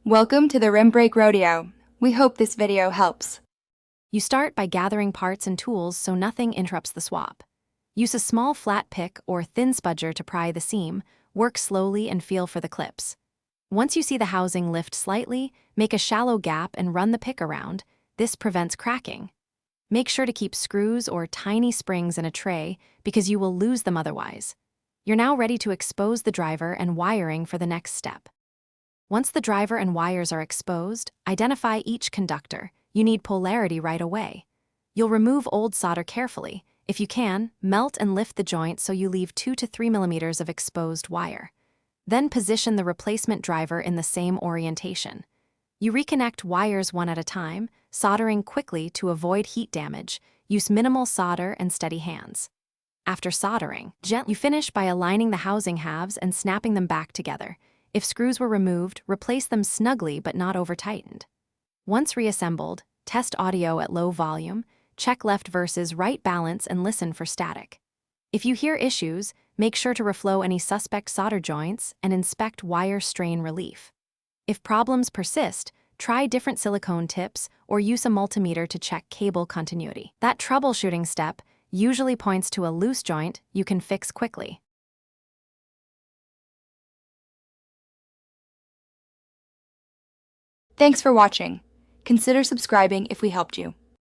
Welcome to the Rim Break Rodeo. We hope this video helps. You start by gathering parts and tools so nothing interrupts the swap. Use a small flat pick or thin spudger to pry the seam, work slowly and feel for the clips. Once you see the housing lift slightly, make a shallow gap and run the pick around. This prevents cracking. Make sure to keep screws or tiny springs in a tray because you will lose them otherwise. You're now ready to expose the driver and wiring for the next step. Once the driver and wires are exposed, identify each conductor. You need polarity right away. You'll remove old solder carefully. If you can, melt and lift the joint so you leave 2 to 3 millimeters of exposed wire. Then position the replacement driver in the same orientation. You reconnect wires one at a time, soldering quickly to avoid heat damage. Use minimal solder and steady hands. After soldering, you finish by aligning the housing halves and snapping them back together. If screws were removed, replace them snugly but not over-tightened. Once reassembled, test audio at low volume, check left versus right balance and listen for static. If you hear issues, make sure to reflow any suspect solder joints and inspect wire strain relief. If problems persist, try different silicone tips or use a multimeter to check cable continuity. That troubleshooting step usually points to a loose joint you can fix quickly. Thanks for watching. Consider subscribing if we helped you.